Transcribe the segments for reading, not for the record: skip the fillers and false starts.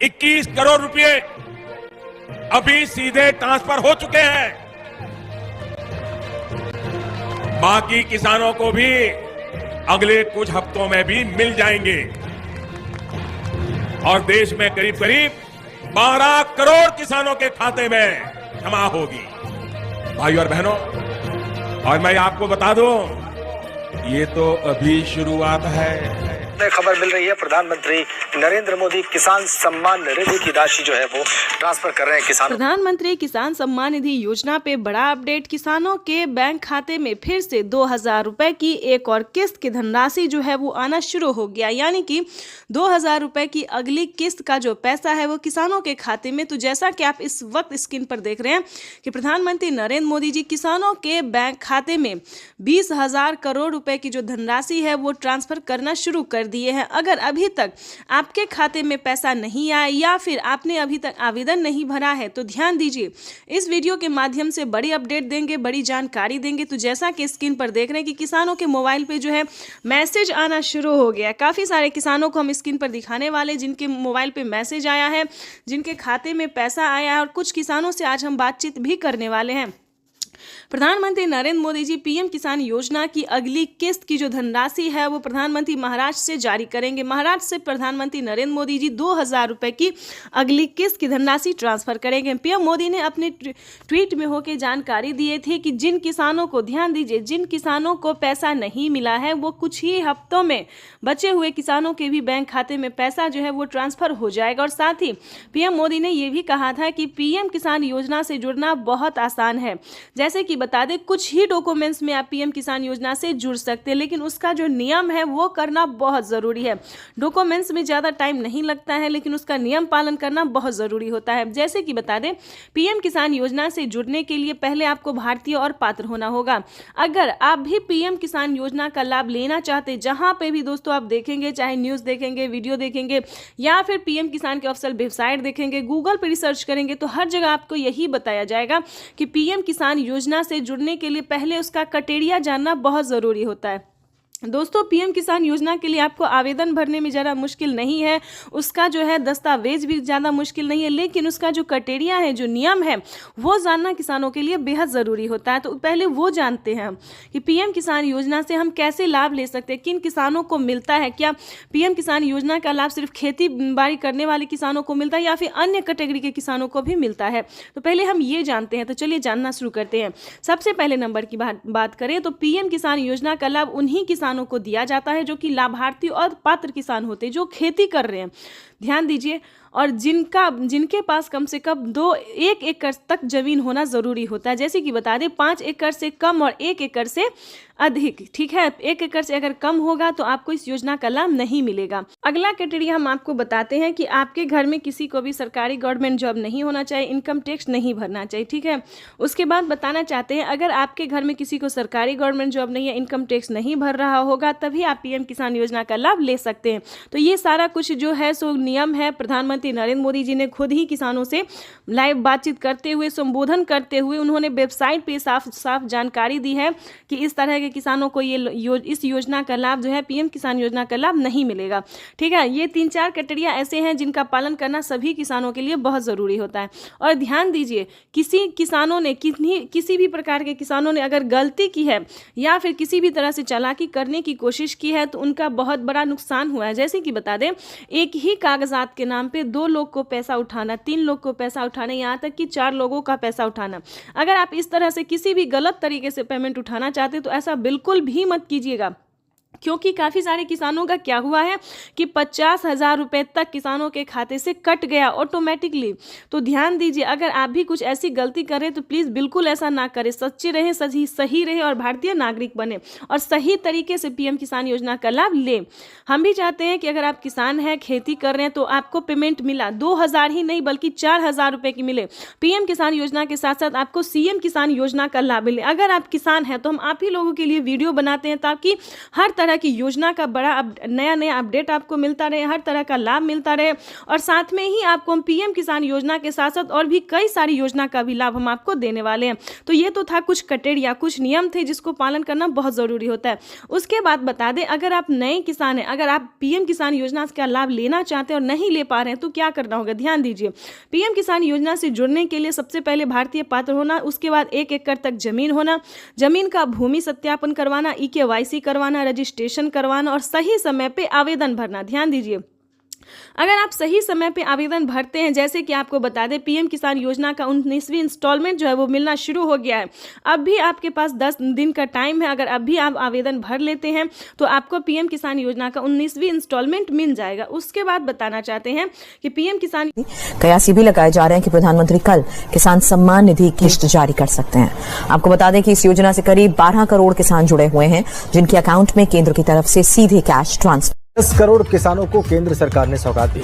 21 करोड़ रुपए अभी सीधे ट्रांसफर हो चुके हैं। बाकी किसानों को भी अगले कुछ हफ्तों में भी मिल जाएंगे और देश में करीब करीब 12 करोड़ किसानों के खाते में जमा होगी। भाइयों और बहनों, और मैं आपको बता दूं, ये तो अभी शुरुआत है। खबर मिल रही है, प्रधानमंत्री नरेंद्र मोदी किसान सम्मान निधि की राशि जो है वो ट्रांसफर कर रहे हैं किसानों। प्रधानमंत्री किसान सम्मान निधि योजना पे बड़ा अपडेट। किसानों के बैंक खाते में फिर से 2000 रुपए की एक और किस्त की धनराशि जो है वो आना शुरू हो गया, यानी कि 2000 रुपए की अगली किस्त का जो पैसा है वो किसानों के खाते में। तो जैसा कि आप इस वक्त स्क्रीन पर देख रहे हैं कि प्रधानमंत्री नरेंद्र मोदी जी किसानों के बैंक खाते में 20,000 करोड़ रुपए की जो धनराशि है वो ट्रांसफर करना शुरू कर दिए हैं। अगर अभी तक आपके खाते में पैसा नहीं आया या फिर आपने अभी तक आवेदन नहीं भरा है तो ध्यान दीजिए, इस वीडियो के माध्यम से बड़ी अपडेट देंगे, बड़ी जानकारी देंगे। तो जैसा कि स्क्रीन पर देख रहे हैं कि किसानों के मोबाइल पे जो है मैसेज आना शुरू हो गया है। काफ़ी सारे किसानों को हम स्क्रीन पर दिखाने वाले जिनके मोबाइल पे मैसेज आया है, जिनके खाते में पैसा आया है, और कुछ किसानों से आज हम बातचीत भी करने वाले हैं। प्रधानमंत्री नरेंद्र मोदी जी पीएम किसान योजना की अगली किस्त की जो धनराशि है वो प्रधानमंत्री महाराष्ट्र से जारी करेंगे। महाराष्ट्र से प्रधानमंत्री नरेंद्र मोदी जी 2000 रुपए की अगली किस्त की धनराशि ट्रांसफर करेंगे। पीएम मोदी ने अपने ट्वीट में होकर जानकारी दी थी कि जिन किसानों को, ध्यान दीजिए, जिन किसानों को पैसा नहीं मिला है वो कुछ ही हफ्तों में बचे हुए किसानों के भी बैंक खाते में पैसा जो है वो ट्रांसफर हो जाएगा। और साथ ही पीएम मोदी ने यह भी कहा था कि पीएम किसान योजना से जुड़ना बहुत आसान है। जैसे कि बता दें, कुछ ही डॉक्यूमेंट्स में आप पीएम किसान योजना से जुड़ सकते हैं, लेकिन उसका जो नियम है वो करना बहुत ज़रूरी है। डॉक्यूमेंट्स में ज़्यादा टाइम नहीं लगता है, लेकिन उसका नियम पालन करना बहुत ज़रूरी होता है। जैसे कि बता दें, पीएम किसान योजना से जुड़ने के लिए पहले आपको भारतीय और पात्र होना होगा। अगर आप भी पीएम किसान योजना का लाभ लेना चाहते, जहां पे भी दोस्तों आप देखेंगे, चाहे न्यूज़ देखेंगे, वीडियो देखेंगे या फिर पीएम किसान के ऑफिशियल वेबसाइट देखेंगे, गूगल पर रिसर्च करेंगे, तो हर जगह आपको यही बताया जाएगा कि पीएम किसान योजना से जुड़ने के लिए पहले उसका क्राइटेरिया जानना बहुत ज़रूरी होता है। दोस्तों, पीएम किसान योजना के लिए आपको आवेदन भरने में ज़्यादा मुश्किल नहीं है, उसका जो है दस्तावेज भी ज़्यादा मुश्किल नहीं है, लेकिन उसका जो क्राइटेरिया है, जो नियम है, वो जानना किसानों के लिए बेहद ज़रूरी होता है। तो पहले वो जानते हैं कि पीएम किसान योजना से हम कैसे लाभ ले सकते हैं, किन किसानों को मिलता है। क्या पीएम किसान योजना का लाभ सिर्फ खेती बाड़ी करने वाले किसानों को मिलता है या फिर अन्य कैटेगरी के किसानों को भी मिलता है? तो पहले हम ये जानते हैं। तो चलिए जानना शुरू करते हैं। सबसे पहले नंबर की बात करें तो पीएम किसान योजना का लाभ उन्हीं किसानों को दिया जाता है जो कि लाभार्थी और पात्र किसान होते हैं, जो खेती कर रहे हैं। ध्यान दीजिए, और जिनके पास कम से कम 1 एकड़ तक जमीन होना जरूरी होता है। जैसे कि बता दें, 5 एकड़ से कम और 1 एकड़ से अधिक, ठीक है। 1 एकड़ से अगर कम होगा तो आपको इस योजना का लाभ नहीं मिलेगा। अगला क्राइटेरिया हम आपको बताते हैं कि आपके घर में किसी को भी सरकारी गवर्नमेंट जॉब नहीं होना चाहिए, इनकम टैक्स नहीं भरना चाहिए, ठीक है। उसके बाद बताना चाहते हैं, अगर आपके घर में किसी को सरकारी गवर्नमेंट जॉब नहीं है, इनकम टैक्स नहीं भर रहा होगा, तभी आप पीएम किसान योजना का लाभ ले सकते हैं। तो ये सारा कुछ जो है सो नियम है। प्रधानमंत्री नरेंद्र मोदी जी ने खुद ही किसानों से लाइव बातचीत करते हुए, संबोधन करते हुए उन्होंने वेबसाइट पे साफ साफ जानकारी दी है कि इस तरह के किसानों को इस योजना का लाभ जो है, पीएम किसान योजना का लाभ नहीं मिलेगा, ठीक है। ये 3-4 क्राइटेरिया ऐसे हैं जिनका पालन करना सभी किसानों के लिए बहुत ज़रूरी होता है। और ध्यान दीजिए, किसी भी प्रकार के किसानों ने अगर गलती की है या फिर किसी भी तरह से चालाकी करने की कोशिश की है तो उनका बहुत बड़ा नुकसान हुआ है। जैसे कि बता दें, एक ही कागजात के नाम पे 2 लोग को पैसा उठाना, 3 लोग को पैसा उठाना, यहाँ तक कि 4 लोगों का पैसा उठाना। अगर आप इस तरह से किसी भी गलत तरीके से पेमेंट उठाना चाहते तो ऐसा बिल्कुल भी मत कीजिएगा, क्योंकि काफ़ी सारे किसानों का क्या हुआ है कि 50,000 रुपये तक किसानों के खाते से कट गया ऑटोमेटिकली। तो ध्यान दीजिए, अगर आप भी कुछ ऐसी गलती करें तो प्लीज़ बिल्कुल ऐसा ना करें। सच्चे रहें, सही रहे और भारतीय नागरिक बने और सही तरीके से पीएम किसान योजना का लाभ लें। हम भी चाहते हैं कि अगर आप किसान हैं, खेती कर रहे हैं, तो आपको पेमेंट मिला 2,000 ही नहीं बल्कि 4,000 रुपये की मिले। पीएम किसान योजना के साथ साथ आपको सीएम किसान योजना का लाभ मिले। अगर आप किसान हैं तो हम आप ही लोगों के लिए वीडियो बनाते हैं ताकि हर तरह तरह की योजना का बड़ा नया नया अपडेट आपको मिलता रहे, हर तरह का लाभ मिलता रहे, और साथ में ही आपको हम पीएम किसान योजना के साथ साथ और भी कई सारी योजना का भी लाभ हम आपको देने वाले हैं। तो ये तो था कुछ क्राइटेरिया, कुछ नियम थे जिसको पालन करना बहुत ज़रूरी होता है। उसके बाद बता दें, अगर आप नए किसान हैं, अगर आप पीएम किसान योजना का लाभ लेना चाहते हैं और नहीं ले पा रहे हैं तो क्या करना होगा, ध्यान दीजिए। पीएम किसान योजना से जुड़ने के लिए सबसे पहले भारतीय पात्र होना, उसके बाद 1 एकड़ तक जमीन होना, जमीन का भूमि सत्यापन करवाना, EKYC करवाना, रजिस्ट्रेशन करवाना और सही समय पे आवेदन भरना। ध्यान दीजिए, अगर आप सही समय पे आवेदन भरते हैं, जैसे कि आपको बता दें पीएम किसान योजना का 19वीं इंस्टॉलमेंट जो है वो मिलना शुरू हो गया है। अब भी आपके पास 10 दिन का टाइम है, अगर अब भी आप आवेदन भर लेते हैं तो आपको पीएम किसान योजना का 19वीं इंस्टॉलमेंट मिल जाएगा। उसके बाद बताना चाहते हैं कि पीएम किसान कयासी भी लगाए जा रहे हैं कि प्रधानमंत्री कल किसान सम्मान निधि किस्त जारी कर सकते हैं। आपको बता दें कि इस योजना से करीब 12 करोड़ किसान जुड़े हुए हैं, जिनके अकाउंट में केंद्र की तरफ से सीधे कैश ट्रांसफर 10 करोड़ किसानों को केंद्र सरकार ने सौगात दी।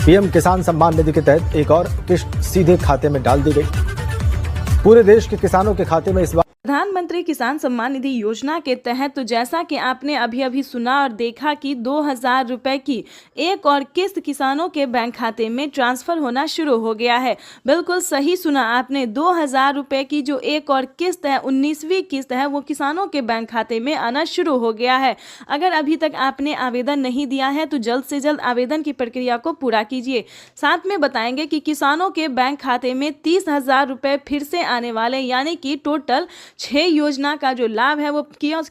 पीएम किसान सम्मान निधि के तहत एक और किस्त सीधे खाते में डाल दी गई। पूरे देश के किसानों के खाते में इस बार प्रधानमंत्री किसान सम्मान निधि योजना के तहत, तो जैसा कि आपने अभी सुना और देखा कि 2000 रुपए की एक और किस्त किसानों के बैंक खाते में ट्रांसफर होना शुरू हो गया है। बिल्कुल सही सुना आपने, 2000 रुपए की जो एक और किस्त है, 19वीं किस्त है, वो किसानों के बैंक खाते में आना शुरू हो गया है। अगर अभी तक आपने आवेदन नहीं दिया है तो जल्द से जल्द आवेदन की प्रक्रिया को पूरा कीजिए। साथ में बताएंगे कि किसानों के बैंक खाते में 30,000 रुपए फिर से आने वाले, यानी कि टोटल 6 योजना का जो लाभ है वो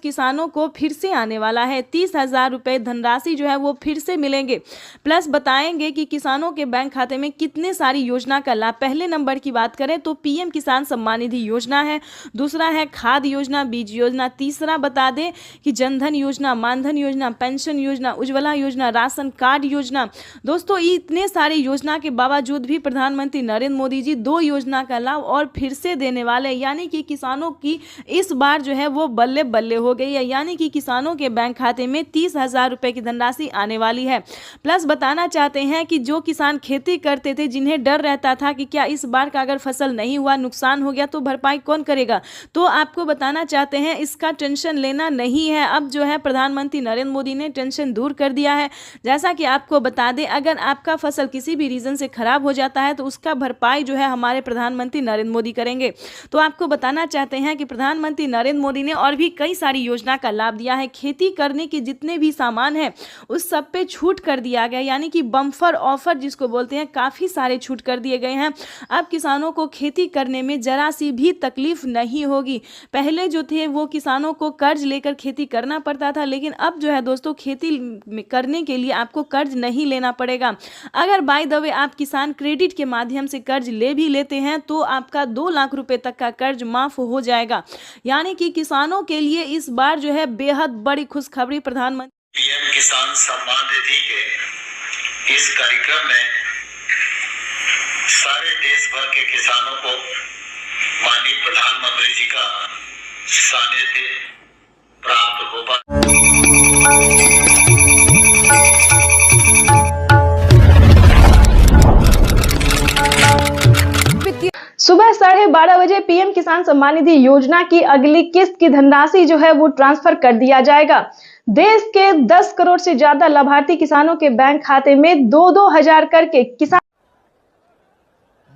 किसानों को फिर से आने वाला है। 30,000 रुपए धनराशि जो है वो फिर से मिलेंगे। प्लस बताएंगे कि किसानों के बैंक खाते में कितने सारी योजना का लाभ। पहले नंबर की बात करें तो पीएम किसान सम्मान निधि योजना है, दूसरा है खाद योजना, बीज योजना, तीसरा बता दें कि जनधन योजना, मानधन योजना, पेंशन योजना, उज्ज्वला योजना, राशन कार्ड योजना। दोस्तों, इतने सारे योजना के बावजूद भी प्रधानमंत्री नरेंद्र मोदी जी 2 योजना का लाभ और फिर से देने वाले, यानी कि किसानों की इस बार जो है वो बल्ले बल्ले हो गई है, यानी कि किसानों के बैंक खाते में 30,000 रुपए की धनराशि आने वाली है। प्लस बताना चाहते हैं कि जो किसान खेती करते थे, जिन्हें डर रहता था कि क्या इस बार का अगर फसल नहीं हुआ, नुकसान हो गया तो भरपाई कौन करेगा, तो आपको बताना चाहते हैं इसका टेंशन लेना नहीं है। अब जो है प्रधानमंत्री नरेंद्र मोदी ने टेंशन दूर कर दिया है। जैसा कि आपको बता दें, अगर आपका फसल किसी भी रीजन से खराब हो जाता है तो उसका भरपाई जो है हमारे प्रधानमंत्री नरेंद्र मोदी करेंगे। तो आपको बताना चाहते हैं कि प्रधानमंत्री नरेंद्र मोदी ने और भी कई सारी योजना का लाभ दिया है। खेती करने के जितने भी सामान हैं उस सब पे छूट कर दिया गया, यानी कि बम्पर ऑफर जिसको बोलते हैं, काफ़ी सारे छूट कर दिए गए हैं। अब किसानों को खेती करने में जरा सी भी तकलीफ नहीं होगी। पहले जो थे वो किसानों को कर्ज लेकर खेती करना पड़ता था, लेकिन अब जो है दोस्तों खेती करने के लिए आपको कर्ज नहीं लेना पड़ेगा। अगर बाय द वे आप किसान क्रेडिट के माध्यम से कर्ज ले भी लेते हैं तो आपका 2 लाख रुपए तक का कर्ज माफ हो जाएगा। यानी कि किसानों के लिए इस बार जो है बेहद बड़ी खुशखबरी प्रधानमंत्री पीएम किसान सम्मान निधि के इस कार्यक्रम में सारे देश भर के किसानों को माननीय प्रधानमंत्री जी का सानिध्य प्राप्त हो पाए। सुबह 12:30 बजे पीएम किसान सम्मान निधि योजना की अगली किस्त की धनराशि जो है वो ट्रांसफर कर दिया जाएगा। देश के 10 करोड़ से ज्यादा लाभार्थी किसानों के बैंक खाते में 2-2 हजार करके किसान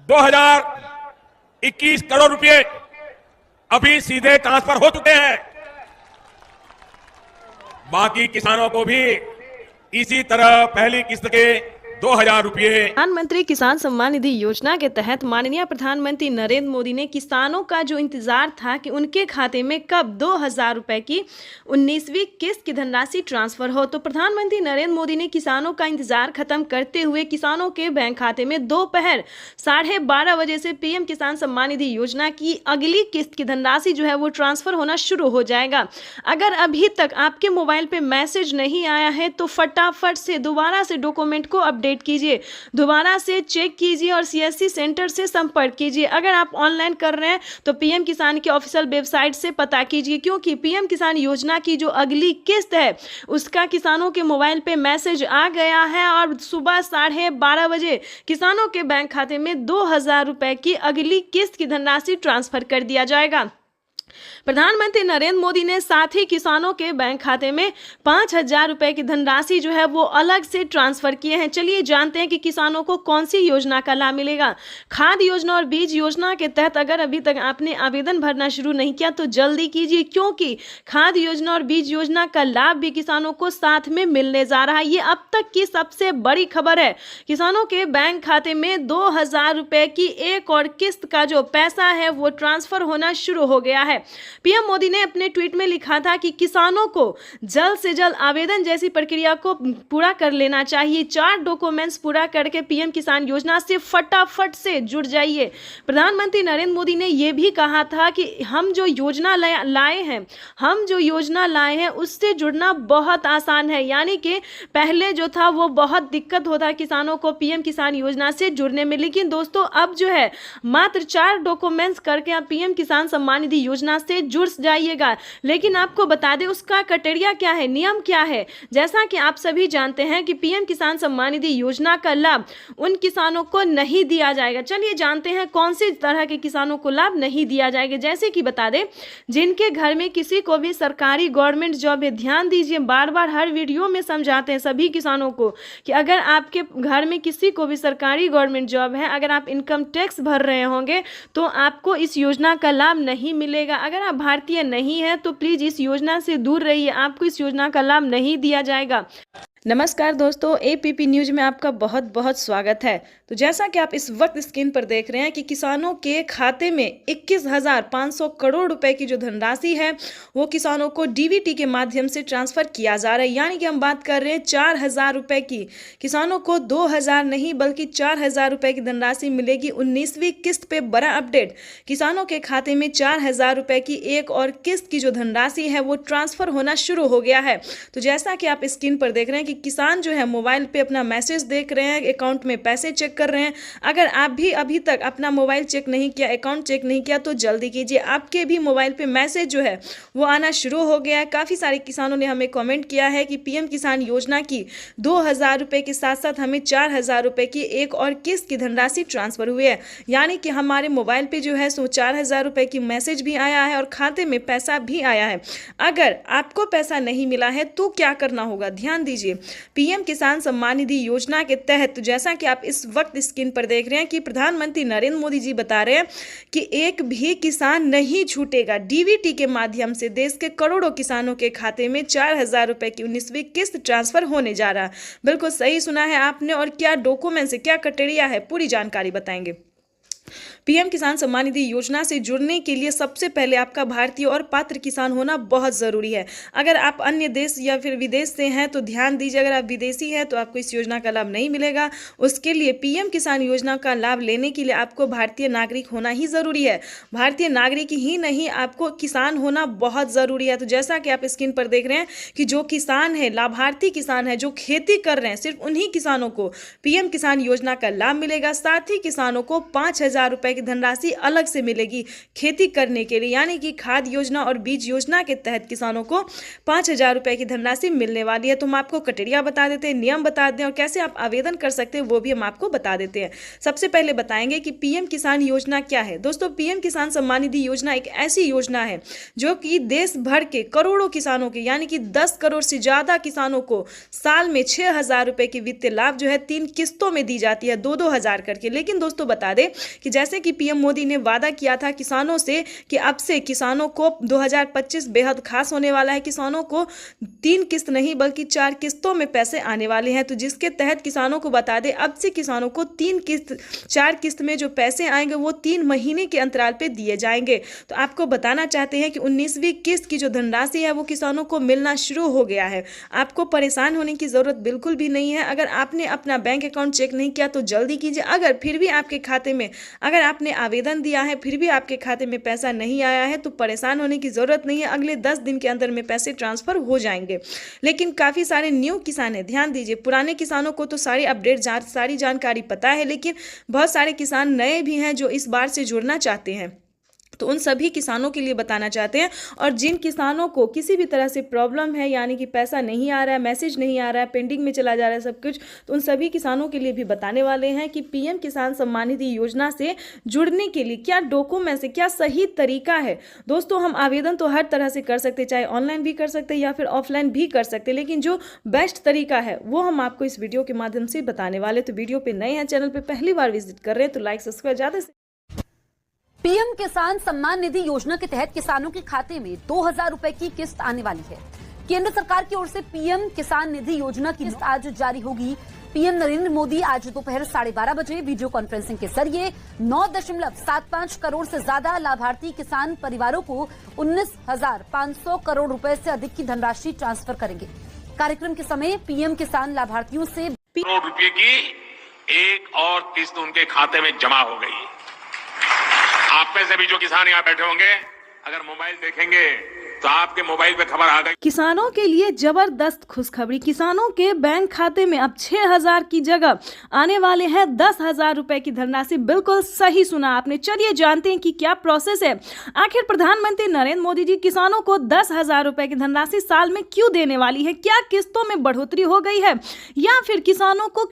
2021 करोड़ रुपए अभी सीधे ट्रांसफर हो चुके हैं। बाकी किसानों को भी इसी तरह पहली किस्त के 2,000 रुपए। प्रधानमंत्री किसान सम्मान निधि योजना के तहत माननीय प्रधानमंत्री नरेंद्र मोदी ने किसानों का जो इंतजार था कि उनके खाते में कब 2,000 रुपए की 19वीं किस्त की धनराशि ट्रांसफर हो, तो प्रधानमंत्री नरेंद्र मोदी ने किसानों का इंतजार खत्म करते हुए किसानों के बैंक खाते में दोपहर 12:30 बजे से पीएम किसान सम्मान निधि योजना की अगली किस्त की धनराशि जो है वो ट्रांसफर होना शुरू हो जाएगा। अगर अभी तक आपके मोबाइल पे मैसेज नहीं आया है तो फटाफट से दोबारा से डॉक्यूमेंट को अपडेट कीजिए, दोबारा से चेक कीजिए और सीएससी सेंटर से संपर्क कीजिए। अगर आप ऑनलाइन कर रहे हैं तो पीएम किसान की ऑफिशियल वेबसाइट से पता कीजिए, क्योंकि पीएम किसान योजना की जो अगली किस्त है उसका किसानों के मोबाइल पे मैसेज आ गया है और सुबह 12:30 बजे किसानों के बैंक खाते में 2,000 रुपए की अगली किस्त की धनराशि ट्रांसफर कर दिया जाएगा। प्रधानमंत्री नरेंद्र मोदी ने साथ ही किसानों के बैंक खाते में 5,000 रुपए की धनराशि जो है वो अलग से ट्रांसफर किए हैं। चलिए जानते हैं कि किसानों को कौन सी योजना का लाभ मिलेगा। खाद योजना और बीज योजना के तहत अगर अभी तक आपने आवेदन भरना शुरू नहीं किया तो जल्दी कीजिए, क्योंकि खाद योजना और बीज योजना का लाभ भी किसानों को साथ में मिलने जा रहा है। ये अब तक की सबसे बड़ी खबर है। किसानों के बैंक खाते में 2,000 रुपए की एक और किस्त का जो पैसा है वो ट्रांसफर होना शुरू हो गया है। पीएम मोदी ने अपने ट्वीट में लिखा था कि किसानों को जल्द से जल्द आवेदन जैसी प्रक्रिया को पूरा कर लेना चाहिए। 4 डॉक्यूमेंट्स पूरा करके पीएम किसान योजना से फटाफट से जुड़ जाइए। प्रधानमंत्री नरेंद्र मोदी ने यह भी कहा था कि हम जो योजना लाए हैं उससे जुड़ना बहुत आसान है। यानी कि पहले जो था वो बहुत दिक्कत होता किसानों को पीएम किसान योजना से जुड़ने में, लेकिन दोस्तों अब जो है मात्र 4 डॉक्यूमेंट्स करके आप पीएम किसान सम्मान निधि योजना से जुड़ जाइएगा। लेकिन आपको बता दें उसका क्राइटेरिया क्या है, नियम क्या है। जैसा कि आप सभी जानते हैं कि पीएम किसान सम्मान निधि योजना का लाभ उन किसानों को नहीं दिया जाएगा। चलिए जानते हैं कौन सी तरह के किसानों को लाभ नहीं दिया जाएगा। जैसे कि बता दें जिनके घर में किसी को भी सरकारी गवर्नमेंट जॉब है, ध्यान दीजिए, बार बार हर वीडियो में समझाते हैं सभी किसानों को कि अगर आपके घर में किसी को भी सरकारी गवर्नमेंट जॉब है, अगर आप इनकम टैक्स भर रहे होंगे तो आपको इस योजना का लाभ नहीं मिलेगा। अगर आप भारतीय नहीं है तो प्लीज इस योजना से दूर रहिए, आपको इस योजना का लाभ नहीं दिया जाएगा। नमस्कार दोस्तों, एपीपी न्यूज में आपका बहुत बहुत स्वागत है। तो जैसा कि आप इस वक्त स्क्रीन पर देख रहे हैं कि किसानों के खाते में 21,500 करोड़ रुपए की जो धनराशि है वो किसानों को डीबीटी के माध्यम से ट्रांसफर किया जा रहा है। यानी कि हम बात कर रहे हैं 4,000 रुपए की। किसानों को 2,000 नहीं बल्कि 4,000 रुपए की धनराशि मिलेगी। 19वीं किस्त पे बड़ा अपडेट, किसानों के खाते में 4,000 रुपए की एक और किस्त की जो धनराशि है वो ट्रांसफर होना शुरू हो गया है। तो जैसा कि आप स्क्रीन पर देख रहे हैं कि किसान जो है मोबाइल पे अपना मैसेज देख रहे हैं, अकाउंट में पैसे चेक कर रहे हैं। अगर आप भी अभी तक अपना मोबाइल चेक नहीं किया, अकाउंट चेक नहीं किया तो जल्दी कीजिए, आपके भी मोबाइल पे मैसेज जो है वो आना शुरू हो गया है। काफ़ी सारे किसानों ने हमें कमेंट किया है कि पीएम किसान योजना की 2,000 रुपये के साथ साथ हमें 4,000 रुपये की एक और किस्त की धनराशि ट्रांसफर हुई है। यानी कि हमारे मोबाइल पे जो है सो 4,000 रुपये की मैसेज भी आया है और खाते में पैसा भी आया है। अगर आपको पैसा नहीं मिला है तो क्या करना होगा, ध्यान दीजिए। पीएम किसान सम्मान निधि योजना के तहत जैसा कि आप इस वक्त स्क्रीन पर देख रहे हैं कि प्रधानमंत्री नरेंद्र मोदी जी बता रहे हैं कि एक भी किसान नहीं छूटेगा। डीबीटी के माध्यम से देश के करोड़ों किसानों के खाते में 4,000 रुपए की 19वीं किस्त ट्रांसफर होने जा रहा है। बिल्कुल सही सुना है आपने। और क्या डॉक्यूमेंट्स है, क्या क्राइटेरिया है, पूरी जानकारी बताएंगे। पीएम किसान सम्मान निधि योजना से जुड़ने के लिए सबसे पहले आपका भारतीय और पात्र किसान होना बहुत ज़रूरी है। अगर आप अन्य देश या फिर विदेश से हैं तो ध्यान दीजिए, अगर आप विदेशी हैं तो आपको इस योजना का लाभ नहीं मिलेगा। उसके लिए पीएम किसान योजना का लाभ लेने के लिए आपको भारतीय नागरिक होना ही ज़रूरी है। भारतीय नागरिक ही नहीं, आपको किसान होना बहुत ज़रूरी है। तो जैसा कि आप स्क्रीन पर देख रहे हैं कि जो किसान है, लाभार्थी किसान है, जो खेती कर रहे हैं, सिर्फ उन्हीं किसानों को पीएम किसान योजना का लाभ मिलेगा। साथ ही किसानों को 5,000 रुपए की धनराशि अलग से मिलेगी खेती करने के लिए। यानी कि खाद योजना और बीज योजना के तहत किसानों को 5,000 रुपए की धनराशि मिलने वाली है। तो हम आपको क्राइटेरिया बता देते हैं, नियम बता दें और कैसे आप आवेदन कर सकते हैं वो भी हम आपको बता देते हैं। सबसे पहले बताएंगे कि पीएम किसान योजना क्या है। दोस्तों, पीएम किसान सम्मान निधि योजना एक ऐसी योजना है जो कि देश भर के करोड़ों किसानों के यानी कि 10 करोड़ से ज्यादा किसानों को साल में 6,000 रुपए की वित्तीय लाभ जो है 3 किस्तों में दी जाती है, 2-2 हजार करके। लेकिन दोस्तों बता दें कि जैसे कि पीएम मोदी ने वादा किया था किसानों से कि अब से किसानों को 2025 बेहद खास होने वाला है। किसानों को 3 किस्त नहीं बल्कि 4 किस्तों में पैसे आने वाले हैं। तो जिसके तहत किसानों को बता दें अब से किसानों को 4 किस्त में जो पैसे आएंगे वो 3 महीने के अंतराल पे दिए जाएंगे। तो आपको बताना चाहते हैं कि 19वीं किस्त की जो धनराशि है वो किसानों को मिलना शुरू हो गया है। आपको परेशान होने की जरूरत बिल्कुल भी नहीं है। अगर आपने अपना बैंक अकाउंट चेक नहीं किया तो जल्दी कीजिए। अगर फिर भी आपके खाते में अगर आपने आवेदन दिया है फिर भी आपके खाते में पैसा नहीं आया है तो परेशान होने की ज़रूरत नहीं है। अगले 10 दिन के अंदर में पैसे ट्रांसफ़र हो जाएंगे। लेकिन काफ़ी सारे न्यू किसान हैं, ध्यान दीजिए। पुराने किसानों को तो सारी अपडेट सारी जानकारी पता है, लेकिन बहुत सारे किसान नए भी हैं जो इस बार से जुड़ना चाहते हैं। तो उन सभी किसानों के लिए बताना चाहते हैं। और जिन किसानों को किसी भी तरह से प्रॉब्लम है, यानी कि पैसा नहीं आ रहा है, मैसेज नहीं आ रहा है, पेंडिंग में चला जा रहा है सब कुछ, तो उन सभी किसानों के लिए भी बताने वाले हैं कि पीएम किसान सम्मान निधि योजना से जुड़ने के लिए क्या डॉक्यूमेंट्स है, क्या सही तरीका है। दोस्तों, हम आवेदन तो हर तरह से कर सकते, चाहे ऑनलाइन भी कर सकते या फिर ऑफलाइन भी कर सकते, लेकिन जो बेस्ट तरीका है वो हम आपको इस वीडियो के माध्यम से बताने वाले। तो वीडियो पे नए हैं, चैनल पे पहली बार विजिट कर रहे हैं तो लाइक सब्सक्राइब ज्यादा से। पीएम किसान सम्मान निधि योजना के तहत किसानों के खाते में 2000 रुपए की किस्त आने वाली है। केंद्र सरकार की ओर से पीएम किसान निधि योजना की किस्त आज जारी होगी। पीएम नरेंद्र मोदी आज दोपहर 12:30 बजे वीडियो कॉन्फ्रेंसिंग के जरिए 9.75 करोड़ से ज्यादा लाभार्थी किसान परिवारों को 19,500 करोड़ रुपए से अधिक की धनराशि ट्रांसफर करेंगे। कार्यक्रम के समय पीएम किसान लाभार्थियों से करोड़ रुपए की एक और किस्त उनके खाते में जमा हो गई। आप में से भी जो किसान यहाँ बैठे होंगे, अगर मोबाइल देखेंगे तो आपके मोबाइल पे खबर आ गई। किसानों के लिए जबरदस्त खुशखबरी। किसानों के बैंक खाते में अब 6,000 की जगह आने वाले हैं 10,000 रुपए की धनराशि। बिल्कुल सही सुना आपने। चलिए जानते हैं कि क्या प्रोसेस है। आखिर प्रधानमंत्री नरेंद्र मोदी जी किसानों को 10,000 रुपए की धनराशि साल में क्यों देने वाली है? क्या किस्तों में बढ़ोतरी हो गई है या फिर किसानों को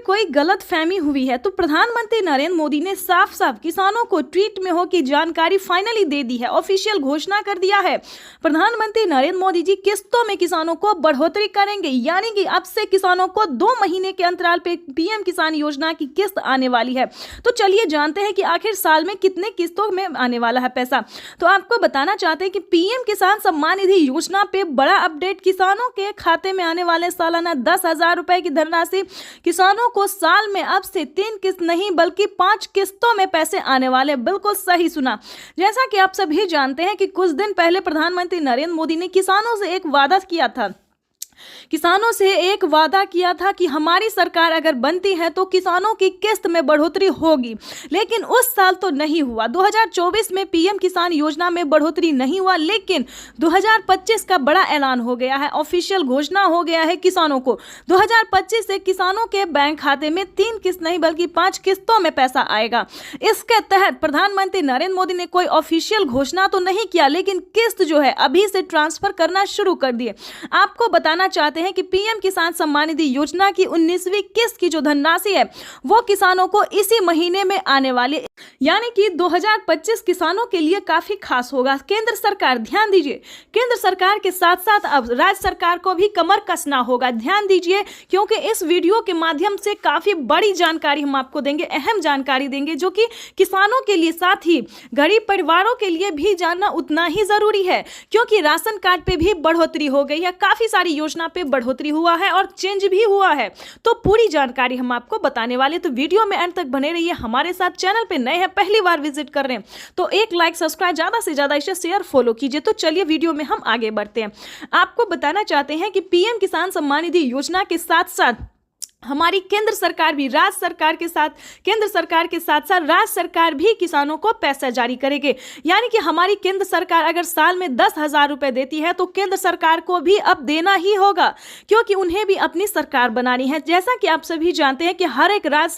कोई गलत फहमी हुई है? तो प्रधानमंत्री नरेंद्र मोदी ने साफ साफ किसानों को ट्वीट में हो की जानकारी फाइनली दे दी है, ऑफिशियल घोषणा कर दिया है। प्रधानमंत्री नरेंद्र मोदी जी किस्तों में किसानों को बढ़ोतरी करेंगे, यानी कि अब से किसानों को 2 महीने के अंतराल पे पीएम किसान योजना की किस्त आने वाली है। तो चलिए जानते हैं कि आखिर साल में कितने किस्तों में आने वाला है पैसा। तो आपको बताना चाहते हैं कि पीएम किसान सम्मान निधि योजना पे बड़ा अपडेट। किसानों के खाते में आने वाले सालाना 10,000 रुपए की धनराशि। किसानों को साल में अब से 3 किस्त नहीं बल्कि 5 किस्तों में पैसे आने वाले। बिल्कुल सही सुना। जैसा कि आप सभी जानते हैं कि कुछ दिन पहले प्रधानमंत्री नरेंद्र मोदी ने किसानों से एक वादा किया था। किसानों से एक वादा किया था कि हमारी सरकार अगर बनती है तो किसानों की किस्त में बढ़ोतरी होगी, लेकिन उस साल तो नहीं हुआ। 2024 में पीएम किसान योजना में बढ़ोतरी नहीं हुआ, लेकिन 2025 का बड़ा ऐलान हो गया है, ऑफिशियल घोषणा हो गया है किसानों को। 2025 से किसानों के बैंक खाते में 3 किस्त नहीं बल्कि 5 किस्तों में पैसा आएगा। इसके तहत प्रधानमंत्री नरेंद्र मोदी ने कोई ऑफिशियल घोषणा तो नहीं किया, लेकिन किस्त जो है अभी से ट्रांसफर करना शुरू कर दिए। आपको बताना चाहते हैं कि पीएम किसान सम्मान निधि योजना की 19वीं किस्त की जो धनराशि है वो किसानों को इसी महीने में आने वाली, यानी कि 2025 किसानों के लिए काफी खास होगा। केंद्र सरकार, ध्यान दीजिए, केंद्र सरकार के साथ साथ अब राज्य सरकार को भी कमर कसना होगा। ध्यान दीजिए, क्योंकि इस वीडियो के माध्यम से काफी बड़ी जानकारी हम आपको देंगे, अहम जानकारी देंगे, जो कि किसानों के लिए साथ ही गरीब परिवारों के लिए भी जानना उतना ही जरूरी है, क्योंकि राशन कार्ड पे भी बढ़ोतरी हो गई है, काफी सारी योजना पे बढ़ोतरी हुआ है और चेंज भी हुआ है। तो पूरी जानकारी हम आपको बताने वाले, तो वीडियो में अंत तक बने रहिए हमारे साथ। चैनल पे नए हैं, पहली बार विजिट कर रहे हैं तो एक लाइक सब्सक्राइब, ज्यादा से ज्यादा इसे शेयर फॉलो कीजिए। तो चलिए वीडियो में हम आगे बढ़ते हैं। आपको बताना चाहते हैं कि पीएम किसान सम्मान निधि योजना के साथ साथ हमारी केंद्र सरकार भी राज्य सरकार के साथ, केंद्र सरकार के साथ साथ राज्य सरकार भी किसानों को पैसा जारी करेंगे। यानी कि हमारी केंद्र सरकार अगर साल में 10,000 रुपए देती है तो केंद्र सरकार को भी अब देना ही होगा, क्योंकि उन्हें भी अपनी सरकार बनानी है। जैसा कि आप सभी जानते हैं कि हर एक राज्य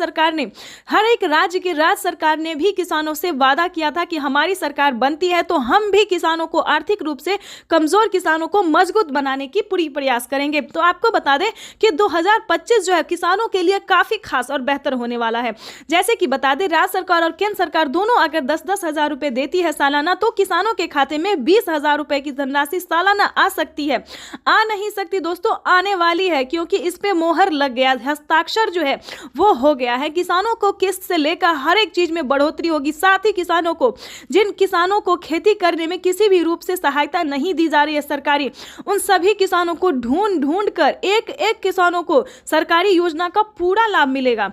सरकार ने भी किसानों से वादा किया था कि हमारी सरकार बनती है तो हम भी किसानों को, आर्थिक रूप से कमजोर किसानों को मजबूत बनाने की पूरी प्रयास करेंगे। तो आपको बता दें कि 2025 जो है किसानों के लिए काफी खास और बेहतर होने वाला है। जैसे कि बता दें, राज्य सरकार और केंद्र सरकार दोनों अगर 10-10 हजार रुपए देती है सालाना, तो किसानों के खाते में 20,000 रुपए की धनराशि सालाना आ सकती है। आ नहीं सकती दोस्तों, आने वाली है, क्योंकि इस पे मोहर लग गया, हस्ताक्षर जो है वो हो गया है। किसानों को किस्त से लेकर हर एक चीज में बढ़ोतरी होगी। साथ ही किसानों को, जिन किसानों को खेती करने में किसी भी रूप से सहायता नहीं दी जा रही है सरकारी, उन सभी किसानों को ढूंढ कर एक एक किसानों को सरकारी योजना का पूरा लाभ मिलेगा।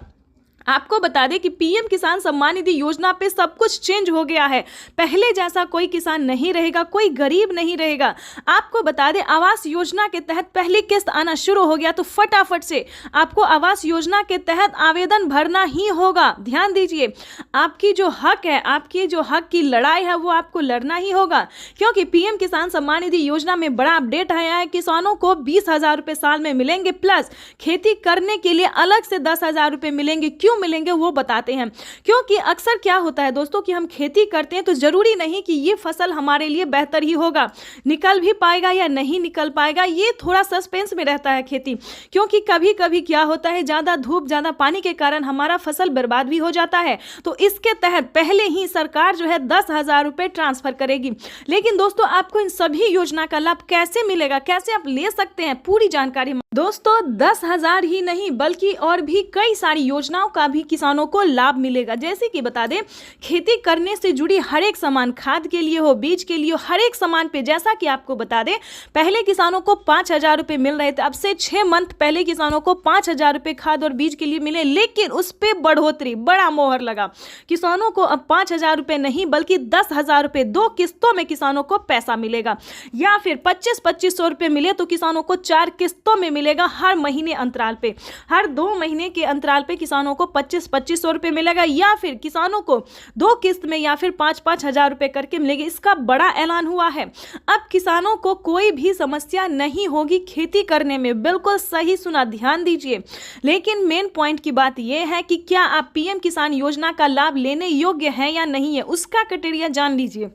आपको बता दें कि पीएम किसान सम्मान निधि योजना पे सब कुछ चेंज हो गया है। पहले जैसा कोई किसान नहीं रहेगा, कोई गरीब नहीं रहेगा। आपको बता दें, आवास योजना के तहत पहली किस्त आना शुरू हो गया, तो फटाफट से आपको आवास योजना के तहत आवेदन भरना ही होगा। ध्यान दीजिए, आपकी जो हक है, आपकी जो हक की लड़ाई है वो आपको लड़ना ही होगा, क्योंकि पीएम किसान सम्मान निधि योजना में बड़ा अपडेट आया है। किसानों को 20,000 रुपए साल में मिलेंगे, प्लस खेती करने के लिए अलग से 10,000 रुपए मिलेंगे। क्यों क्यों मिलेंगे वो बताते हैं। क्योंकि अक्सर क्या होता है दोस्तों कि हम खेती करते हैं तो जरूरी नहीं कि ये फसल हमारे लिए बेहतर ही होगा, निकल भी पाएगा या नहीं निकल पाएगा, ये थोड़ा सस्पेंस में रहता है खेती। क्योंकि कभी कभी क्या होता है, ज्यादा धूप ज्यादा पानी के कारण हमारा फसल बर्बाद भी हो जाता है। तो इसके तहत पहले ही सरकार जो है 10,000 रुपए ट्रांसफर करेगी। लेकिन दोस्तों आपको इन सभी योजना का लाभ कैसे मिलेगा, कैसे आप ले सकते हैं, पूरी जानकारी दोस्तों 10,000 ही नहीं बल्कि और भी कई सारी योजनाओं का भी किसानों को लाभ मिलेगा। जैसे कि बता दें, खेती करने से जुड़ी हर एक सामान, खाद के लिए हो, बीज के लिए हो, हर एक सामान पे जैसा कि आपको बता दें, पहले किसानों को 5,000 रुपए मिल रहे थे। अब से 6 मंथ पहले किसानों को 5,000 रुपए खाद और बीज के लिए मिले, लेकिन उस पर बढ़ोतरी, बड़ा मोहर लगा। किसानों को अब 5,000 रुपए नहीं बल्कि 10,000 रुपए 2 किस्तों में किसानों को पैसा मिलेगा। या फिर 25-2500 रुपए मिले तो किसानों को 4 किस्तों में मिलेगा, हर महीने अंतराल पे। हर 2 महीने के अंतराल पे किसानों को 25-2500 रुपए मिलेगा, या फिर किसानों को 2 किस्त में या फिर 5-5 हजार रुपए करके मिलेगी। इसका बड़ा ऐलान हुआ है। अब किसानों को कोई भी समस्या नहीं होगी खेती करने में। बिल्कुल सही सुना, ध्यान दीजिए। लेकिन मेन पॉइंट की बात यह है कि क्या आप पीएम किसान योजना का लाभ लेने योग्य हैं या नहीं है, उसका क्राइटेरिया जान लीजिए।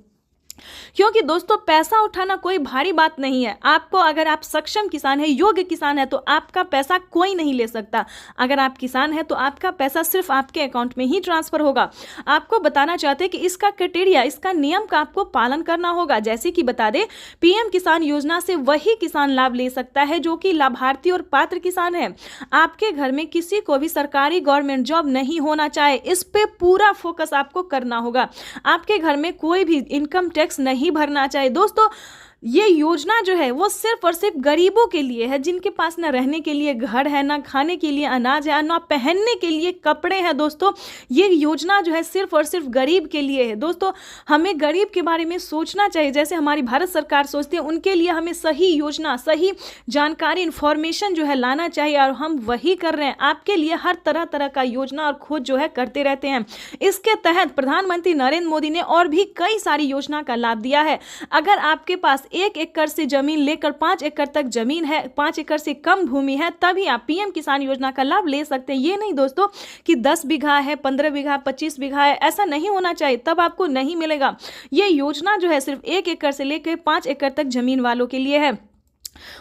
क्योंकि दोस्तों पैसा उठाना कोई भारी बात नहीं है। आपको, अगर आप सक्षम किसान है, योग्य किसान है, तो आपका पैसा कोई नहीं ले सकता। अगर आप किसान है तो आपका पैसा सिर्फ आपके अकाउंट में ही ट्रांसफर होगा। आपको बताना चाहते हैं कि इसका क्राइटेरिया, इसका नियम का आपको पालन करना होगा। जैसे कि बता दें, पीएम किसान योजना से वही किसान लाभ ले सकता है जो कि लाभार्थी और पात्र किसान है। आपके घर में किसी को भी सरकारी गवर्नमेंट जॉब नहीं होना चाहे, इस पे पूरा फोकस आपको करना होगा। आपके घर में कोई भी इनकम टैक्स नहीं भरना चाहिए। दोस्तों ये योजना जो है वो सिर्फ और सिर्फ गरीबों के लिए है, जिनके पास ना रहने के लिए घर है, ना खाने के लिए अनाज है, ना पहनने के लिए कपड़े हैं। दोस्तों ये योजना जो है सिर्फ और सिर्फ गरीब के लिए है। दोस्तों हमें गरीब के बारे में सोचना चाहिए, जैसे हमारी भारत सरकार सोचती है। उनके लिए हमें सही योजना, सही जानकारी, इंफॉर्मेशन जो है लाना चाहिए, और हम वही कर रहे हैं। आपके लिए हर तरह तरह का योजना और खोज जो है करते रहते हैं। इसके तहत प्रधानमंत्री नरेंद्र मोदी ने और भी कई सारी योजना का लाभ दिया है। अगर आपके पास 1 एकड़ से जमीन लेकर 5 एकड़ तक जमीन है, 5 एकड़ से कम भूमि है, तभी आप पीएम किसान योजना का लाभ ले सकते हैं। ये नहीं दोस्तों कि 10 बीघा है, 15 बीघा, 25 बीघा है, ऐसा नहीं होना चाहिए, तब आपको नहीं मिलेगा। ये योजना जो है सिर्फ 1 एकड़ से लेकर 5 एकड़ तक जमीन वालों के लिए है।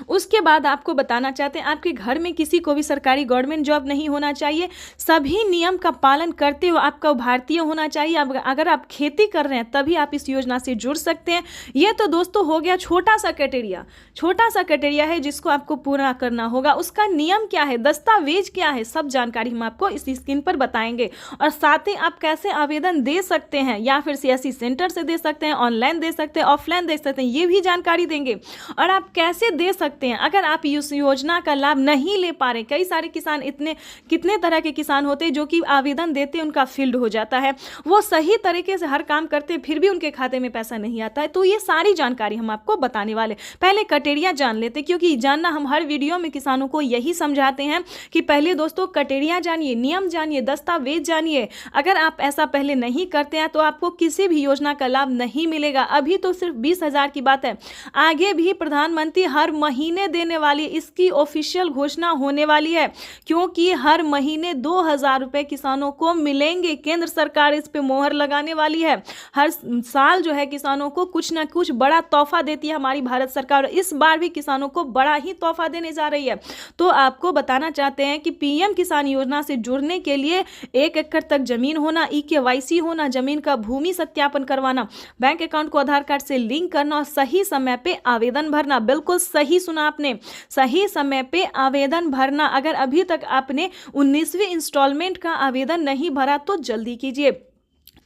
उसके बाद आपको बताना चाहते हैं, आपके घर में किसी को भी सरकारी गवर्नमेंट जॉब नहीं होना चाहिए। सभी नियम का पालन करते हुए आपका भारतीय होना चाहिए। अगर आप खेती कर रहे हैं तभी आप इस योजना से जुड़ सकते हैं। ये तो दोस्तों हो गया छोटा सा क्राइटेरिया है जिसको आपको पूरा करना होगा। उसका नियम क्या है, दस्तावेज क्या है, सब जानकारी हम आपको इस स्क्रीन पर बताएंगे। और साथ ही आप कैसे आवेदन दे सकते हैं, या फिर सीएससी सेंटर से दे सकते हैं, ऑनलाइन दे सकते हैं, ऑफलाइन दे सकते हैं, ये भी जानकारी देंगे। और आप कैसे दे सकते हैं अगर आप इस योजना का लाभ नहीं ले पा रहे। कई सारे किसान, कितने तरह के किसान होते हैं जो कि आवेदन देते हैं, उनका फील्ड हो जाता है, वो सही तरीके से हर काम करते हैं, फिर भी उनके खाते में पैसा नहीं आता है। तो ये सारी जानकारी हम आपको बताने वाले। पहले क्राइटेरिया जान लेते, क्योंकि जानना हम हर वीडियो में किसानों को यही समझाते हैं कि पहले दोस्तों क्राइटेरिया जानिए, नियम जानिए, दस्तावेज जानिए। अगर आप ऐसा पहले नहीं करते हैं तो आपको किसी भी योजना का लाभ नहीं मिलेगा। अभी तो सिर्फ 20,000 की बात है, आगे भी प्रधानमंत्री हर महीने देने वाली, इसकी ऑफिशियल घोषणा होने वाली है, क्योंकि हर महीने 2,000 रुपए किसानों को मिलेंगे। केंद्र सरकार इस पे मोहर लगाने वाली है। हर साल जो है किसानों को कुछ ना कुछ बड़ा तोहफा देती है हमारी भारत सरकार, और इस बार भी किसानों को बड़ा ही तोहफा देने जा रही है। तो आपको बताना चाहते हैं कि पीएम किसान योजना से जुड़ने के लिए 1 एकड़ तक जमीन होना, EKYC होना, जमीन का भूमि सत्यापन करवाना, बैंक अकाउंट को आधार कार्ड से लिंक करना और सही समय पे आवेदन भरना। बिल्कुल सही सुना आपने, सही समय पे आवेदन भरना। अगर अभी तक आपने 19वीं इंस्टॉलमेंट का आवेदन नहीं भरा तो जल्दी कीजिए।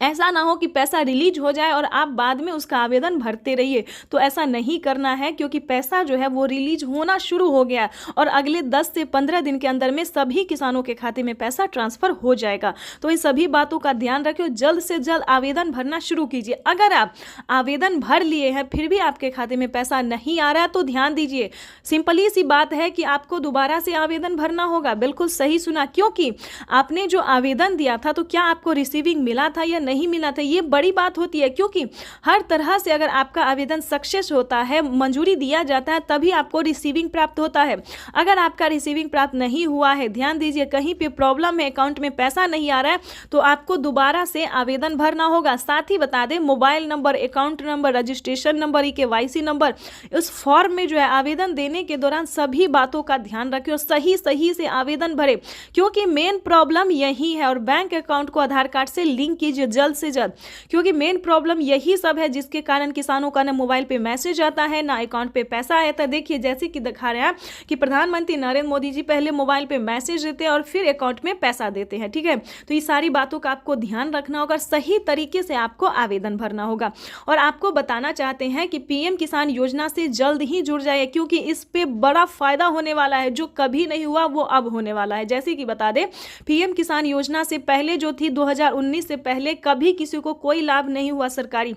ऐसा ना हो कि पैसा रिलीज हो जाए और आप बाद में उसका आवेदन भरते रहिए, तो ऐसा नहीं करना है, क्योंकि पैसा जो है वो रिलीज होना शुरू हो गया और अगले 10 से 15 दिन के अंदर में सभी किसानों के खाते में पैसा ट्रांसफर हो जाएगा। तो इन सभी बातों का ध्यान रखिए, जल्द से जल्द आवेदन भरना शुरू कीजिए। अगर आप आवेदन भर लिए हैं फिर भी आपके खाते में पैसा नहीं आ रहा है तो ध्यान दीजिए, सिंपली सी बात है कि आपको दोबारा से आवेदन भरना होगा। बिल्कुल सही सुना, क्योंकि आपने जो आवेदन दिया था तो क्या आपको रिसीविंग मिला था या नहीं मिला था, ये बड़ी बात होती है, क्योंकि हर तरह से अगर आपका आवेदन सक्सेस होता है, मंजूरी दिया जाता है, तभी आपको रिसीविंग प्राप्त होता है। अगर आपका रिसीविंग प्राप्त नहीं हुआ है, ध्यान दीजिए, कहीं पे प्रॉब्लम है, अकाउंट में पैसा नहीं आ रहा है, तो आपको दोबारा से आवेदन भरना होगा। साथ ही बता दें, mobile number, account number, registration number, KYC number, इस फॉर्म में जो है आवेदन देने के दौरान सभी बातों का ध्यान रखें और सही से आवेदन भरें, क्योंकि मेन प्रॉब्लम यही है। और बैंक अकाउंट को आधार कार्ड से लिंक कीजिए जल्द से जल्द, क्योंकि मेन प्रॉब्लम यही सब है जिसके कारण किसानों का ना मोबाइल पे मैसेज आता है, ना अकाउंट पे पैसा आता है। देखिए, जैसे कि दिखा रहे हैं कि प्रधानमंत्री नरेंद्र मोदी जी पहले मोबाइल पे मैसेज देते हैं और फिर अकाउंट में पैसा देते हैं, ठीक है। तो ये सारी बातों का आपको ध्यान रखना होगा, सही तरीके से आपको आवेदन भरना होगा। और आपको बताना चाहते हैं कि PM किसान योजना से जल्द ही जुड़ जाइए, क्योंकि इस पे बड़ा फायदा होने वाला है, जो कभी नहीं हुआ वो अब होने वाला है। जैसे कि बता दें, PM किसान योजना से पहले जो थी 2019 से पहले कभी किसी को कोई लाभ नहीं हुआ सरकारी,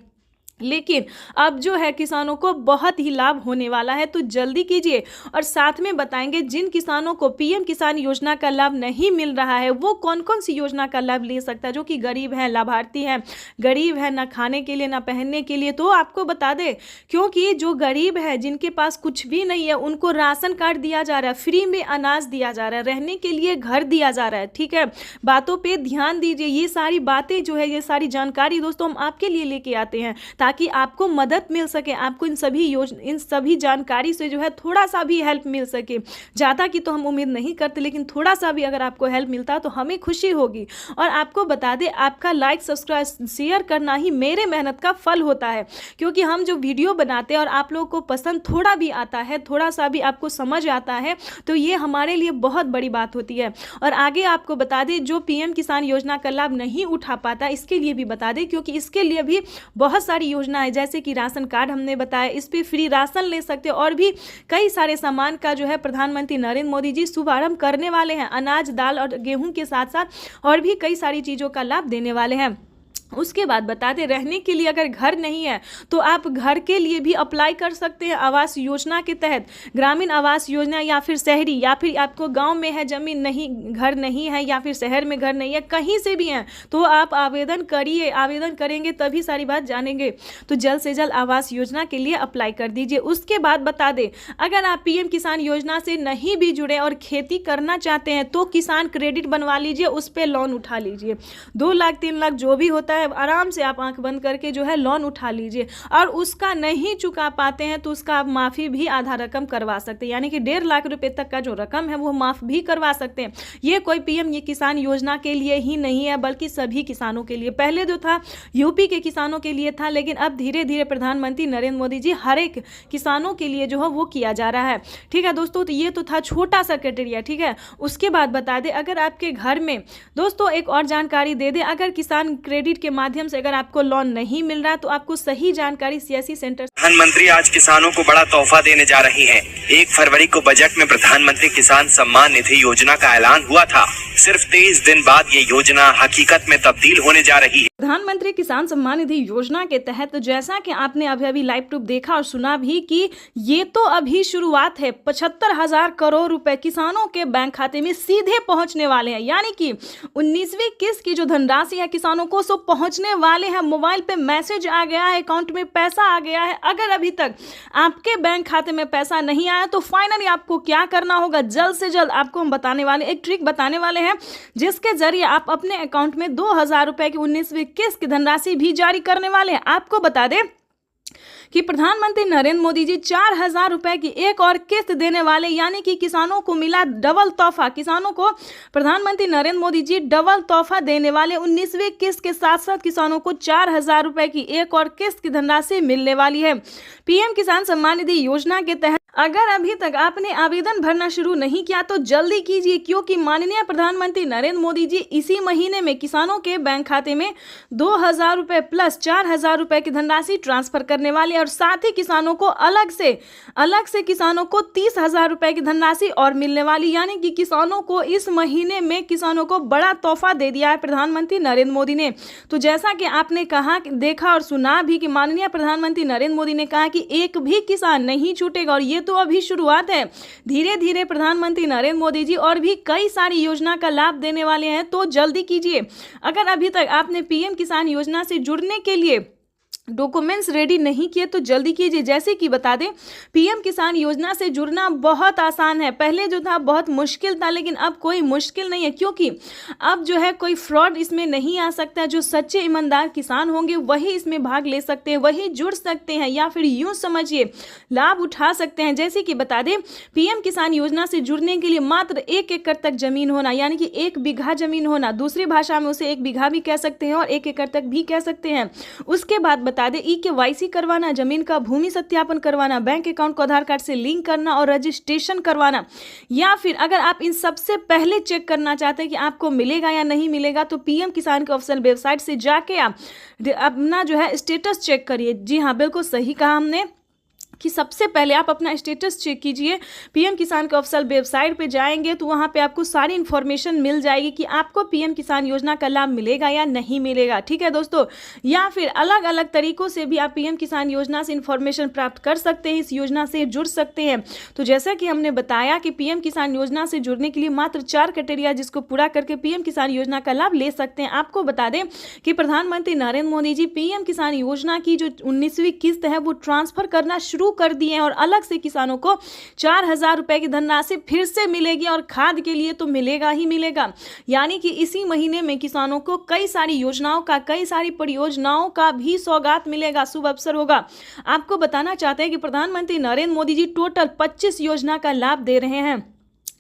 लेकिन अब जो है किसानों को बहुत ही लाभ होने वाला है। तो जल्दी कीजिए। और साथ में बताएंगे जिन किसानों को PM किसान योजना का लाभ नहीं मिल रहा है, वो कौन कौन सी योजना का लाभ ले सकता है, जो कि गरीब है, लाभार्थी है, गरीब है, ना खाने के लिए ना पहनने के लिए। तो आपको बता दें, क्योंकि जो गरीब है, जिनके पास कुछ भी नहीं है, उनको राशन कार्ड दिया जा रहा है, फ्री में अनाज दिया जा रहा है, रहने के लिए घर दिया जा रहा है, ठीक है। बातों पर ध्यान दीजिए। ये सारी बातें जो है, ये सारी जानकारी दोस्तों हम आपके लिए लेके आते हैं, ताकि आपको मदद मिल सके, आपको इन सभी जानकारी से जो है थोड़ा सा भी हेल्प मिल सके। ज़्यादा की तो हम उम्मीद नहीं करते, लेकिन थोड़ा सा भी अगर आपको हेल्प मिलता तो हमें खुशी होगी। और आपको बता दें, आपका लाइक, सब्सक्राइब, शेयर करना ही मेरे मेहनत का फल होता है, क्योंकि हम जो वीडियो बनाते हैं और आप लोगों को पसंद थोड़ा भी आता है, थोड़ा सा भी आपको समझ आता है, तो ये हमारे लिए बहुत बड़ी बात होती है। और आगे आपको बता दें, जो PM किसान योजना का लाभ नहीं उठा पाता, इसके लिए भी बता दें, क्योंकि इसके लिए भी बहुत सारी योजना है, जैसे कि राशन कार्ड हमने बताया, इस पे फ्री राशन ले सकते हो, और भी कई सारे सामान का जो है प्रधानमंत्री नरेंद्र मोदी जी शुभारंभ करने वाले हैं। अनाज, दाल और गेहूं के साथ साथ और भी कई सारी चीज़ों का लाभ देने वाले हैं। उसके बाद बता दें, रहने के लिए अगर घर नहीं है तो आप घर के लिए भी अप्लाई कर सकते हैं आवास योजना के तहत, ग्रामीण आवास योजना, या फिर शहरी, या फिर आपको गांव में है जमीन नहीं, घर नहीं है, या फिर शहर में घर नहीं है, कहीं से भी हैं, तो आप आवेदन करिए। आवेदन करेंगे तभी सारी बात जानेंगे। तो जल्द से जल्द आवास योजना के लिए अप्लाई कर दीजिए। उसके बाद बता दें, अगर आप PM किसान योजना से नहीं भी जुड़े और खेती करना चाहते हैं तो किसान क्रेडिट बनवा लीजिए, उस पर लोन उठा लीजिए। 2 लाख 3 लाख जो भी होता है, आराम से आप आंख बंद करके जो है लोन उठा लीजिए। और उसका नहीं चुका पाते हैं तो उसका आप माफ़ी भी आधा रकम करवा सकते हैं, यानी कि 1.5 लाख रुपए तक का जो रकम है वो माफ़ भी करवा सकते हैं। ये कोई PM किसान योजना के लिए ही नहीं है, बल्कि सभी किसानों के लिए। पहले जो था UP के किसानों के लिए था, लेकिन अब धीरे धीरे प्रधानमंत्री नरेंद्र मोदी जी हर एक किसानों के लिए जो है वो किया जा रहा है, ठीक है दोस्तों। तो ये तो था छोटा सा क्राइटेरिया, ठीक है। उसके बाद बता दें, अगर आपके घर में दोस्तों एक और जानकारी दे दें, अगर किसान क्रेडिट के माध्यम से अगर आपको लोन नहीं मिल रहा तो आपको सही जानकारी CSC सेंटर। प्रधानमंत्री आज किसानों को बड़ा तोहफा देने जा रही हैं। 1 फरवरी को बजट में प्रधानमंत्री किसान सम्मान निधि योजना का ऐलान हुआ था। सिर्फ 23 दिन बाद ये योजना हकीकत में तब्दील होने जा रही है। प्रधानमंत्री किसान सम्मान निधि योजना के तहत, जैसा कि आपने अभी लाइव प्रूफ देखा और सुना भी, कि ये तो अभी शुरुआत है। 75,000 करोड़ रुपए किसानों के बैंक खाते में सीधे पहुंचने वाले हैं, यानी कि 19वीं किस्त की जो धनराशि है किसानों को सो पहुंचने वाले हैं। मोबाइल पे मैसेज आ गया है, अकाउंट में पैसा आ गया है। अगर अभी तक आपके बैंक खाते में पैसा नहीं आया तो फाइनली आपको क्या करना होगा, जल्द से जल्द आपको हम बताने वाले, एक ट्रिक बताने वाले हैं, जिसके जरिए आप अपने अकाउंट में 2,000 रुपए की 19वीं किस्त की धनराशि भी जारी करने वाले हैं। आपको बता दें कि प्रधानमंत्री नरेंद्र मोदी जी 4,000 रुपए की एक और किस्त देने वाले, यानी कि किसानों को मिला डबल तोहफा। किसानों को प्रधानमंत्री नरेंद्र मोदी जी डबल तोहफा देने वाले। 19वीं किस्त के साथ साथ किसानों को 4,000 रुपए की एक और किस्त की धनराशि मिलने वाली है। PM किसान सम्मान निधि योजना के तहत अगर अभी तक आपने आवेदन भरना शुरू नहीं किया तो जल्दी कीजिए, क्योंकि माननीय प्रधानमंत्री नरेंद्र मोदी जी इसी महीने में किसानों के बैंक खाते में 2,000 रुपए प्लस 4,000 रुपए की धनराशि ट्रांसफर करने वाले, और साथ ही किसानों को अलग से किसानों को 30,000 रुपए की धनराशि और मिलने वाली। यानी कि किसानों को इस महीने में किसानों को बड़ा तोहफा दे दिया है प्रधानमंत्री नरेंद्र मोदी ने। तो जैसा कि आपने कहा, देखा और सुना भी कि माननीय प्रधानमंत्री नरेंद्र मोदी ने कहा कि एक भी किसान नहीं छूटेगा, और ये तो अभी शुरुआत है। धीरे धीरे प्रधानमंत्री नरेंद्र मोदी जी और भी कई सारी योजना का लाभ देने वाले हैं, तो जल्दी कीजिए। अगर अभी तक आपने पीएम किसान योजना से जुड़ने के लिए डॉक्यूमेंट्स रेडी नहीं किए तो जल्दी कीजिए। जैसे कि बता दें, पीएम किसान योजना से जुड़ना बहुत आसान है। पहले जो था बहुत मुश्किल था, लेकिन अब कोई मुश्किल नहीं है, क्योंकि अब जो है कोई फ्रॉड इसमें नहीं आ सकता। जो सच्चे ईमानदार किसान होंगे वही इसमें भाग ले सकते हैं, वही जुड़ सकते हैं, या फिर यूं समझिए लाभ उठा सकते हैं। जैसे कि बता दें, पीएम किसान योजना से जुड़ने के लिए मात्र 1 एकड़ तक जमीन होना, यानी कि 1 बीघा जमीन होना, दूसरी भाषा में उसे 1 बीघा भी कह सकते हैं और 1 एकड़ तक भी कह सकते हैं। उसके बाद बता दें, KYC करवाना, जमीन का भूमि सत्यापन करवाना, बैंक अकाउंट को आधार कार्ड से लिंक करना और रजिस्ट्रेशन करवाना। या फिर अगर आप इन सबसे पहले चेक करना चाहते हैं कि आपको मिलेगा या नहीं मिलेगा, तो पीएम किसान के ऑफिशियल वेबसाइट से जाके आप अपना जो है स्टेटस चेक करिए। जी हाँ, बिल्कुल सही कहा हमने कि सबसे पहले आप अपना स्टेटस चेक कीजिए। पीएम किसान के ऑफिशियल वेबसाइट पे जाएंगे तो वहाँ पे आपको सारी इन्फॉर्मेशन मिल जाएगी कि आपको पीएम किसान योजना का लाभ मिलेगा या नहीं मिलेगा। ठीक है दोस्तों, या फिर अलग अलग तरीकों से भी आप पीएम किसान योजना से इन्फॉर्मेशन प्राप्त कर सकते हैं, इस योजना से जुड़ सकते हैं। तो जैसा कि हमने बताया कि पीएम किसान योजना से जुड़ने के लिए मात्र 4 क्राइटेरिया जिसको पूरा करके पीएम किसान योजना का लाभ ले सकते हैं। आपको बता दें कि प्रधानमंत्री नरेंद्र मोदी जी पीएम किसान योजना की जो 19वीं किस्त है वो ट्रांसफर करना शुरू कर दिए हैं और अलग से किसानों को 4,000 रुपए की धनराशि फिर से मिलेगी और खाद के लिए तो मिलेगा ही मिलेगा। यानी कि इसी महीने में किसानों को कई सारी योजनाओं का, कई सारी परियोजनाओं का भी सौगात मिलेगा, शुभ अवसर होगा। आपको बताना चाहते हैं कि प्रधानमंत्री नरेंद्र मोदी जी टोटल 25 योजना का लाभ दे रहे हैं,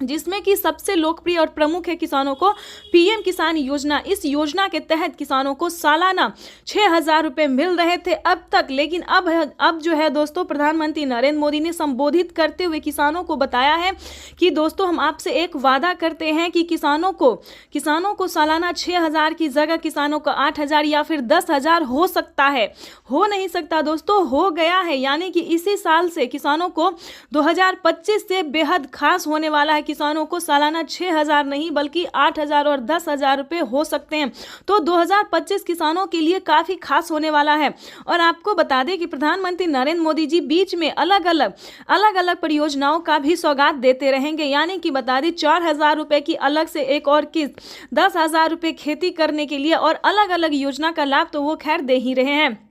जिसमें कि सबसे लोकप्रिय और प्रमुख है किसानों को पीएम किसान योजना। इस योजना के तहत किसानों को सालाना 6,000 रुपए मिल रहे थे अब तक, लेकिन अब जो है दोस्तों, प्रधानमंत्री नरेंद्र मोदी ने संबोधित करते हुए किसानों को बताया है कि दोस्तों हम आपसे एक वादा करते हैं कि किसानों को सालाना 6,000 की जगह किसानों को 8,000 या फिर 10,000 हो सकता है। हो नहीं सकता दोस्तों, हो गया है। यानी कि इसी साल से किसानों को 2025 से बेहद खास होने वाला है। किसानों को सालाना 6,000 नहीं बल्कि 8,000 और 10,000 रुपए हो सकते हैं। तो 2025 किसानों के लिए काफी खास होने वाला है। और आपको बता दें कि प्रधानमंत्री नरेंद्र मोदी जी बीच में अलग अलग परियोजनाओं का भी सौगात देते रहेंगे। यानी कि बता दें 4,000 रुपए की अलग से एक और किस्त, 10,000 रुपए खेती करने के लिए और अलग अलग योजना का लाभ तो वो खैर दे ही रहे हैं।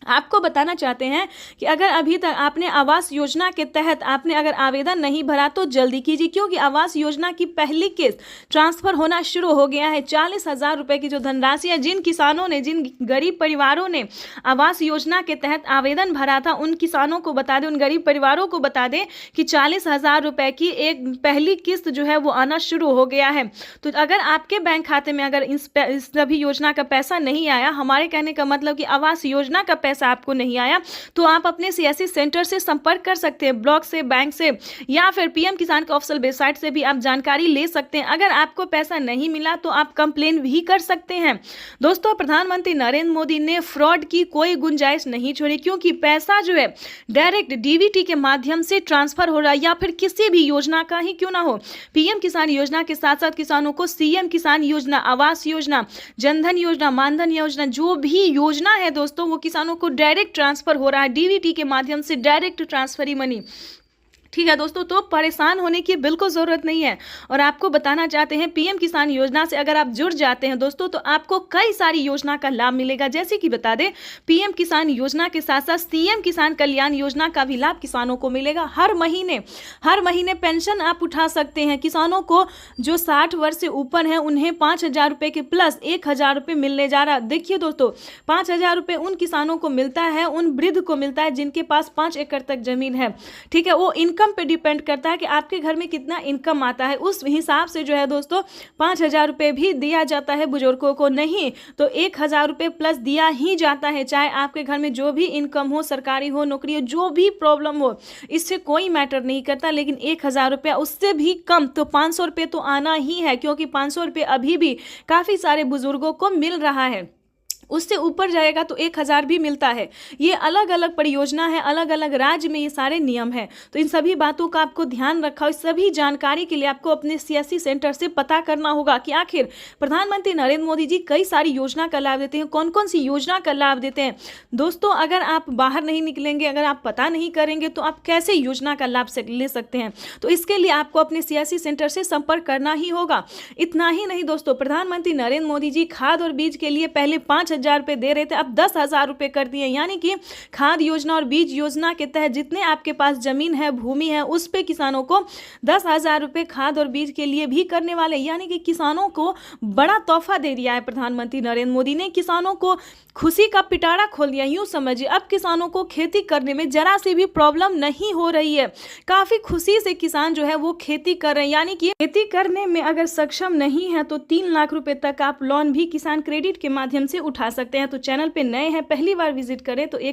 आपको बताना चाहते हैं कि अगर अभी तक आपने आवास योजना के तहत आपने अगर आवेदन नहीं भरा तो जल्दी कीजिए, क्योंकि आवास योजना की पहली किस्त ट्रांसफर होना शुरू हो गया है। 40,000 रुपए की जो धनराशि है, जिन किसानों ने, जिन गरीब परिवारों ने आवास योजना के तहत आवेदन भरा था, उन किसानों को बता दें, उन गरीब परिवारों को बता दें कि 40,000 रुपए की एक पहली किस्त जो है वो आना शुरू हो गया है। तो अगर आपके बैंक खाते में अगर इस सभी योजना का पैसा नहीं आया, हमारे कहने का मतलब कि आवास योजना का पैसा आपको नहीं आया, तो आप अपने सीएससी सेंटर से संपर्क कर सकते हैं, ब्लॉक से, बैंक से, या फिर पीएम किसान के ऑफिशियल वेबसाइट से भी आप जानकारी ले सकते हैं। अगर आपको पैसा नहीं मिला तो आप कंप्लेन भी कर सकते हैं। दोस्तों, प्रधानमंत्री नरेंद्र मोदी ने फ्रॉड की कोई गुंजाइश नहीं छोड़ी, क्योंकि पैसा जो है डायरेक्ट डीबीटी के माध्यम से ट्रांसफर हो रहा है, या फिर किसी भी योजना का ही क्यों ना हो। पीएम किसान योजना के साथ साथ किसानों को सीएम किसान योजना, आवास योजना, जनधन योजना, मानधन योजना, जो भी योजना है दोस्तों, वो किसानों को डायरेक्ट ट्रांसफर हो रहा है, डीबीटी के माध्यम से डायरेक्ट ट्रांसफर मनी। ठीक है दोस्तों, तो परेशान होने की बिल्कुल ज़रूरत नहीं है। और आपको बताना चाहते हैं, पीएम किसान योजना से अगर आप जुड़ जाते हैं दोस्तों, तो आपको कई सारी योजना का लाभ मिलेगा। जैसे कि बता दें, पीएम किसान योजना के साथ साथ सीएम किसान कल्याण योजना का भी लाभ किसानों को मिलेगा। हर महीने पेंशन आप उठा सकते हैं। किसानों को जो 60 वर्ष से ऊपर हैं उन्हें 5,000 रुपये के प्लस 1,000 रुपये मिलने जा रहा है। देखिए दोस्तों, 5,000 रुपये उन किसानों को मिलता है, उन वृद्ध को मिलता है जिनके पास 5 एकड़ तक जमीन है। ठीक है, वो इनकम पे डिपेंड करता है कि आपके घर में कितना इनकम आता है, उस हिसाब से जो है दोस्तों 5,000 रुपये भी दिया जाता है। बुजुर्गों को नहीं तो 1,000 रुपये प्लस दिया ही जाता है। चाहे आपके घर में जो भी इनकम हो, सरकारी हो, नौकरी हो, जो भी प्रॉब्लम हो, इससे कोई मैटर नहीं करता। लेकिन 1,000 रुपया, उससे भी कम तो 500 रुपये तो आना ही है, क्योंकि 500 रुपये अभी भी काफ़ी सारे बुजुर्गों को मिल रहा है। उससे ऊपर जाएगा तो 1000 भी मिलता है। ये अलग अलग परियोजना है, अलग अलग राज्य में ये सारे नियम हैं। तो इन सभी बातों का आपको ध्यान रखा, इस सभी जानकारी के लिए आपको अपने सीएससी सेंटर से पता करना होगा कि आखिर प्रधानमंत्री नरेंद्र मोदी जी कई सारी योजना का लाभ देते हैं, कौन कौन सी योजना का लाभ देते हैं। दोस्तों, अगर आप बाहर नहीं निकलेंगे, अगर आप पता नहीं करेंगे तो आप कैसे योजना का लाभ ले सकते हैं। तो इसके लिए आपको अपने सीएससी सेंटर से संपर्क करना ही होगा। इतना ही नहीं दोस्तों, प्रधानमंत्री नरेंद्र मोदी जी खाद और बीज के लिए पहले 5,000 रुपए दे रहे थे, अब 10,000 रुपए कर दिए। यानी कि खाद योजना और बीज योजना के तहत जितने आपके पास जमीन है, भूमि है, उस पे किसानों को 10,000 रुपए खाद और बीज के लिए भी करने वाले। यानी कि किसानों को बड़ा तोहफा दे दिया है प्रधानमंत्री नरेंद्र मोदी ने, किसानों को खुशी का पिटारा खोल दिया। यूं समझिए, अब किसानों को खेती करने में जरा से भी प्रॉब्लम नहीं हो रही है। काफी खुशी से किसान जो है वो खेती कर रहे हैं। यानी कि खेती करने में अगर सक्षम नहीं है तो 3 लाख रुपए तक आप लोन भी किसान क्रेडिट के माध्यम से उठा सकते हैं। तो चैनल पे नए हैं, पहली बार विजिट करें तो एक